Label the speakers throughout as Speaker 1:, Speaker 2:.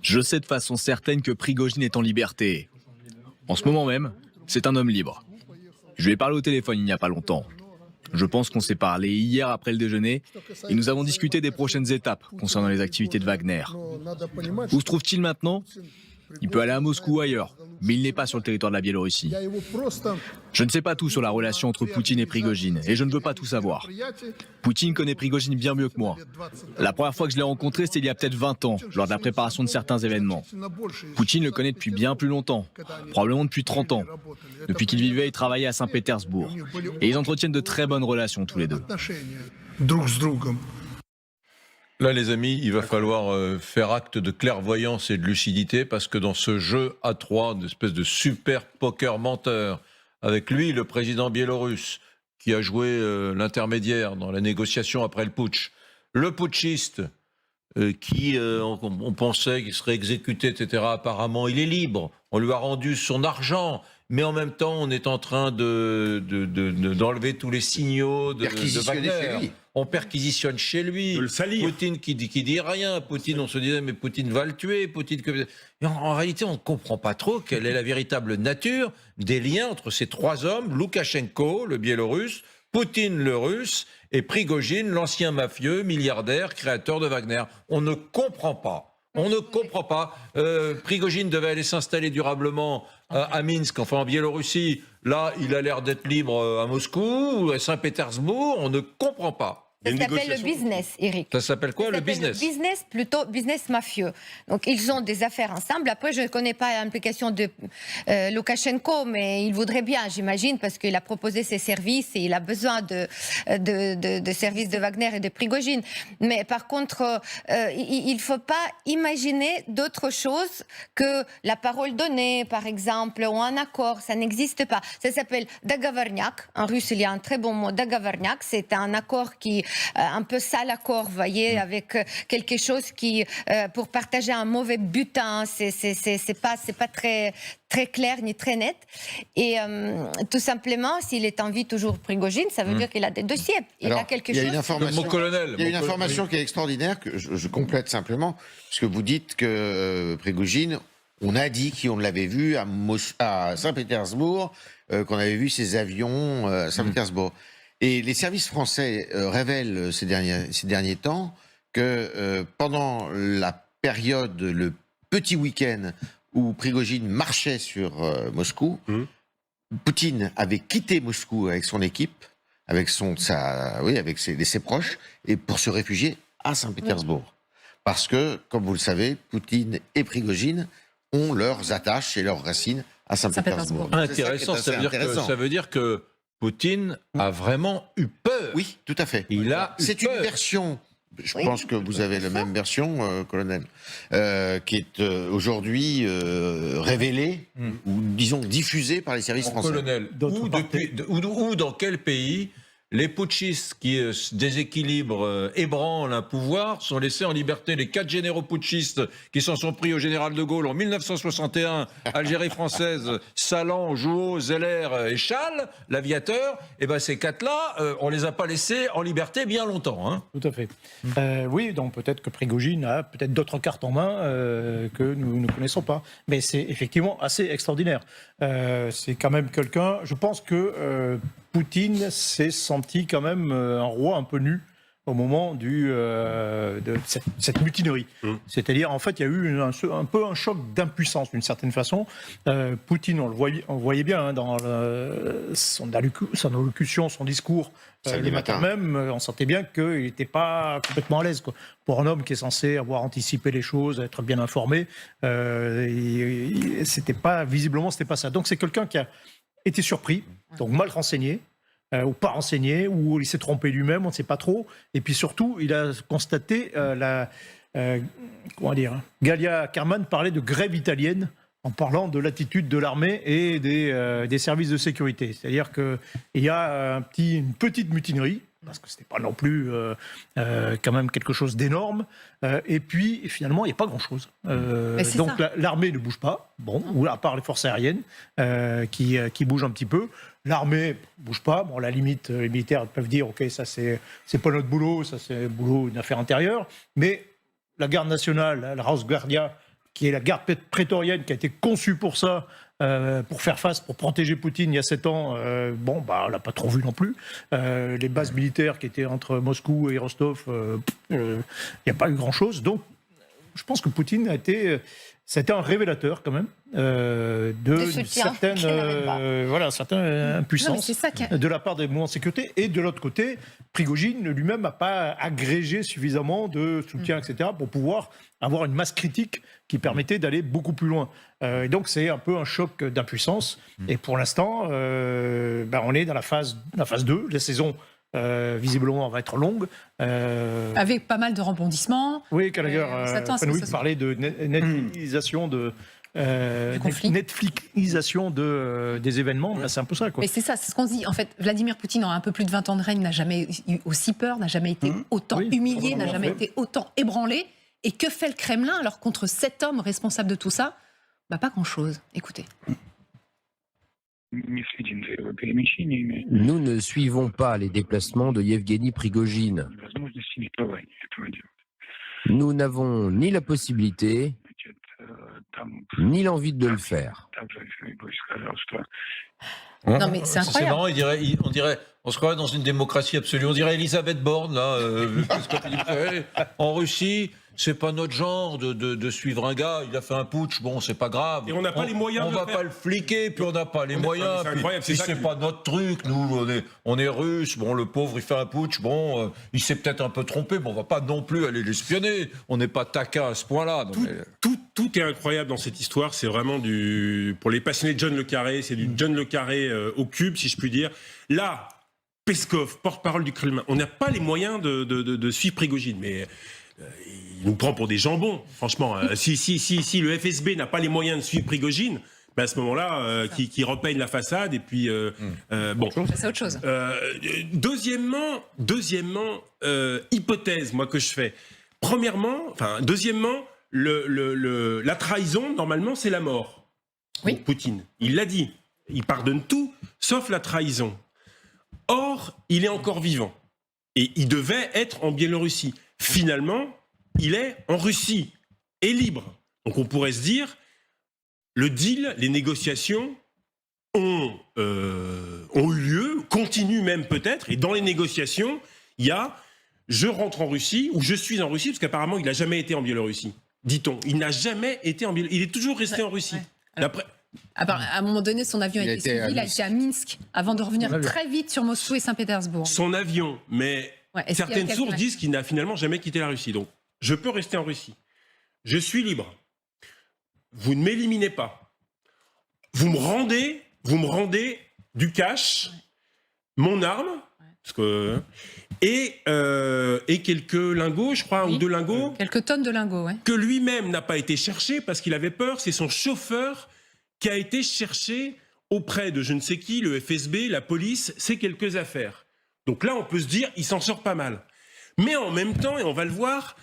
Speaker 1: Je sais de façon certaine que Prigojine est en liberté. En ce moment même, c'est un homme libre. Je lui ai parlé au téléphone il n'y a pas longtemps. Je pense qu'on s'est parlé hier après le déjeuner et nous avons discuté des prochaines étapes concernant les activités de Wagner. Où se trouve-t-il maintenant? Il peut aller à Moscou ou ailleurs, mais il n'est pas sur le territoire de la Biélorussie. Je ne sais pas tout sur la relation entre Poutine et Prigojine, et je ne veux pas tout savoir. Poutine connaît Prigojine bien mieux que moi. La première fois que je l'ai rencontré, c'était il y a peut-être 20 ans, lors de la préparation de certains événements. Poutine le connaît depuis bien plus longtemps, probablement depuis 30 ans, depuis qu'il vivait et travaillait à Saint-Pétersbourg. Et ils entretiennent de très bonnes relations tous les deux.
Speaker 2: Là, les amis, il va falloir faire acte de clairvoyance et de lucidité parce que dans ce jeu à trois, une espèce de super poker menteur, avec lui, le président biélorusse, qui a joué l'intermédiaire dans la négociation après le putsch, le putschiste, on pensait qu'il serait exécuté, etc. Apparemment, il est libre. On lui a rendu son argent. Mais en même temps, on est en train d'enlever tous les signaux de Wagner. On perquisitionne chez lui.
Speaker 3: De le salir.
Speaker 2: Poutine qui dit rien. Poutine, on se disait, mais Poutine va le tuer. Et en réalité, on ne comprend pas trop quelle est la véritable nature des liens entre ces trois hommes, Loukachenko, le biélorusse, Poutine, le russe, et Prigojine, l'ancien mafieux, milliardaire, créateur de Wagner. On ne comprend pas. On ne comprend pas. Prigojine devait aller s'installer durablement à Minsk, enfin en Biélorussie. Là, il a l'air d'être libre à Moscou ou à Saint-Pétersbourg. On ne comprend pas.
Speaker 4: Ça s'appelle le business, Eric.
Speaker 2: Ça s'appelle quoi, le business?
Speaker 4: Le business, plutôt business mafieux. Donc, ils ont des affaires ensemble. Après, je ne connais pas l'implication de Loukachenko, mais il voudrait bien, j'imagine, parce qu'il a proposé ses services et il a besoin de services de Wagner et de Prigojine. Mais par contre, il ne faut pas imaginer d'autre chose que la parole donnée, par exemple, ou un accord. Ça n'existe pas. Ça s'appelle Dogovornyak. En russe, il y a un très bon mot, Dogovornyak. C'est un accord qui un peu sale accord, vous voyez, avec quelque chose qui, pour partager un mauvais butin, c'est pas très clair ni très net. Et tout simplement, s'il est en vie toujours Prigojine, ça veut dire qu'il a des dossiers. Il a quelque chose.
Speaker 5: Il y a une information qui est extraordinaire, que je complète simplement, puisque vous dites que Prigojine, on a dit qu'on l'avait vu à Saint-Pétersbourg, qu'on avait vu ses avions à Saint-Pétersbourg. Et les services français révèlent ces derniers temps que pendant la période, le petit week-end où Prigojine marchait sur Moscou, Poutine avait quitté Moscou avec son équipe, avec ses proches, et pour se réfugier à Saint-Pétersbourg. Parce que, comme vous le savez, Poutine et Prigojine ont leurs attaches et leurs racines à Saint-Pétersbourg.
Speaker 2: Intéressant, ça veut dire que Poutine a vraiment eu peur.
Speaker 5: Oui, tout à fait. C'est une version, je pense que vous avez la même version, colonel, qui est aujourd'hui révélée, ou disons diffusée par les services français.
Speaker 2: Colonel, où dans quel pays les putschistes qui se déséquilibrent, ébranlent un pouvoir, sont laissés en liberté? Les 4 généraux putschistes qui s'en sont pris au général de Gaulle en 1961, Algérie française, Salan, Jouot, Zeller et Chal, l'aviateur, et ben ces 4-là, on les a pas laissés en liberté bien longtemps. Hein.
Speaker 6: Tout à fait. Oui, donc peut-être que Prigojine a peut-être d'autres cartes en main que nous ne connaissons pas. Mais c'est effectivement assez extraordinaire. C'est quand même quelqu'un, je pense que Poutine s'est senti quand même un roi un peu nu au moment de cette mutinerie. C'est-à-dire, en fait, il y a eu un peu un choc d'impuissance, d'une certaine façon. Poutine, on le voyait bien hein, dans son allocution, son discours, les matins même, on sentait bien qu'il n'était pas complètement à l'aise. Quoi. Pour un homme qui est censé avoir anticipé les choses, être bien informé, visiblement, c'était pas ça. Donc, c'est quelqu'un qui a été surpris, donc mal renseigné, ou pas renseigné, ou il s'est trompé lui-même, on ne sait pas trop. Et puis surtout, il a constaté Galia Kerman parlait de grève italienne en parlant de l'attitude de l'armée et des services de sécurité. C'est-à-dire qu'il y a une petite mutinerie, parce que ce n'était pas non plus quand même quelque chose d'énorme. Et puis, finalement, il n'y a pas grand-chose. Donc, l'armée ne bouge pas, ou à part les forces aériennes qui bougent un petit peu. L'armée ne bouge pas. Bon, à la limite, les militaires peuvent dire, OK, ça, c'est pas notre boulot, ça, c'est le boulot d'une affaire intérieure. Mais la garde nationale, la Rosguardia, qui est la garde prétorienne qui a été conçue pour ça, pour faire face, pour protéger Poutine il y a 7 ans, on l'a pas trop vu non plus. Les bases militaires qui étaient entre Moscou et Rostov, il n'y a pas eu grand-chose. Donc, je pense que Poutine c'était un révélateur quand même de certaines impuissances de la part des mouvements de sécurité. Et de l'autre côté, Prigojine lui-même n'a pas agrégé suffisamment de soutien, etc., pour pouvoir avoir une masse critique qui permettait d'aller beaucoup plus loin. Et donc c'est un peu un choc d'impuissance. Et pour l'instant, on est dans la phase 2. La saison, visiblement, va être longue.
Speaker 3: Avec pas mal de rebondissements.
Speaker 6: Oui, Gallagher parlait de netflixisation Netflixisation des événements. Là, c'est un peu ça, quoi.
Speaker 3: Mais c'est ça, c'est ce qu'on se dit. En fait, Vladimir Poutine, en un peu plus de 20 ans de règne, n'a jamais eu aussi peur, n'a jamais été autant humilié, n'a jamais été autant ébranlé. Et que fait le Kremlin alors contre cet homme responsable de tout ça? Pas grand-chose. Écoutez.
Speaker 7: Nous ne suivons pas les déplacements de Yevgeny Prigojine. Nous n'avons ni la possibilité, ni l'envie de le faire.
Speaker 3: Non, mais c'est incroyable.
Speaker 2: Marrant, on se croirait dans une démocratie absolue. On dirait Elisabeth Borne, là, en Russie. C'est pas notre genre de suivre un gars, il a fait un putsch, bon, c'est pas grave.
Speaker 8: Et on n'a pas les moyens
Speaker 2: de le faire. On va pas le fliquer, puis on n'a pas les moyens.
Speaker 8: C'est incroyable,
Speaker 2: c'est pas notre truc, nous, on est russes, bon, le pauvre, il fait un putsch, bon, il s'est peut-être un peu trompé, mais on va pas non plus aller l'espionner. On n'est pas taquin à ce point-là.
Speaker 8: Tout est incroyable dans cette histoire, c'est vraiment pour les passionnés de John le Carré, c'est du John le Carré au cube, si je puis dire. Là, Peskov, porte-parole du Kremlin, on n'a pas les moyens de suivre Prigojine, mais... il nous prend pour des jambons, franchement. Si le FSB n'a pas les moyens de suivre Prigojine, à ce moment-là, qui repeigne la façade, et puis... bon.
Speaker 3: C'est autre chose.
Speaker 8: Deuxièmement, hypothèse, moi, que je fais. Deuxièmement, la trahison, normalement, c'est la mort.
Speaker 3: Oui.
Speaker 8: Donc, Poutine, il l'a dit. Il pardonne tout, sauf la trahison. Or, il est encore vivant. Et il devait être en Biélorussie. Finalement, il est en Russie et libre. Donc on pourrait se dire, le deal, les négociations ont eu lieu, continuent même peut-être, et dans les négociations, il y a « je rentre en Russie » ou « je suis en Russie », parce qu'apparemment il n'a jamais été en Biélorussie, dit-on. Il n'a jamais été en Biélorussie, il est toujours resté en Russie.
Speaker 3: À un moment donné, son avion a été suivi, il a été à Minsk, avant de revenir très vite sur Moscou et Saint-Pétersbourg.
Speaker 8: Son avion, mais... certaines sources disent qu'il n'a finalement jamais quitté la Russie. Donc, je peux rester en Russie. Je suis libre. Vous ne m'éliminez pas. Vous me rendez du cash, mon arme, et quelques lingots, je crois, ou 2 lingots.
Speaker 3: Quelques tonnes de lingots,
Speaker 8: que lui-même n'a pas été cherché parce qu'il avait peur. C'est son chauffeur qui a été cherché auprès de je ne sais qui, le FSB, la police, c'est quelques affaires. Donc là, on peut se dire, il s'en sort pas mal. Mais en même temps, et on va le voir,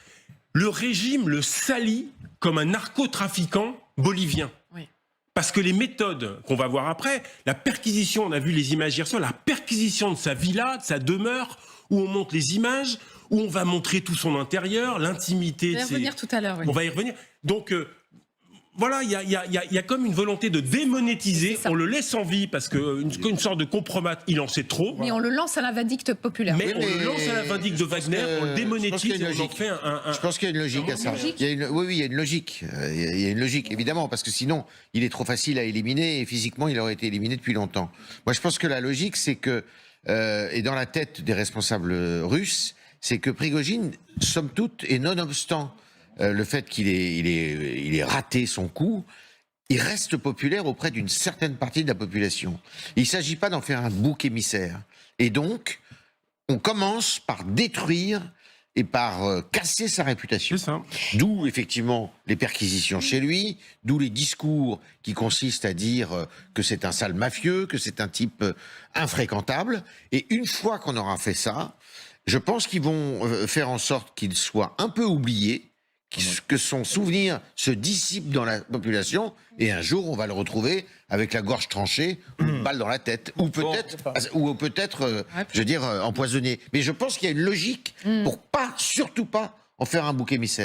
Speaker 8: le régime le salit comme un narcotrafiquant bolivien. Oui. Parce que les méthodes qu'on va voir après, la perquisition, on a vu les images hier soir, la perquisition de sa villa, de sa demeure, où on montre les images, où on va montrer tout son intérieur, l'intimité.
Speaker 3: On va y revenir tout à l'heure. Oui.
Speaker 8: On va y revenir. Donc... voilà, il y a comme une volonté de démonétiser. On le laisse en vie parce qu'une sorte de compromat, il en sait trop.
Speaker 3: Mais on le lance à la vindicte populaire.
Speaker 8: Mais on le lance à la vindicte de Wagner, on le démonétise et on en fait
Speaker 5: Je pense qu'il y a une logique à ça. Oui, il y a une logique. Il y a une logique, évidemment, parce que sinon, il est trop facile à éliminer et physiquement, il aurait été éliminé depuis longtemps. Moi, je pense que la logique, c'est que, et dans la tête des responsables russes, c'est que Prigojine, somme toute, et nonobstant le fait qu'il ait raté son coup, il reste populaire auprès d'une certaine partie de la population. Il ne s'agit pas d'en faire un bouc émissaire. Et donc, on commence par détruire et par casser sa réputation. D'où, effectivement, les perquisitions chez lui, d'où les discours qui consistent à dire que c'est un sale mafieux, que c'est un type infréquentable. Et une fois qu'on aura fait ça, je pense qu'ils vont faire en sorte qu'il soit un peu oublié, que son souvenir se dissipe dans la population, et un jour on va le retrouver avec la gorge tranchée, ou une balle dans la tête, ou peut-être, je veux dire, empoisonné. Mais je pense qu'il y a une logique pour surtout pas en faire un bouc émissaire.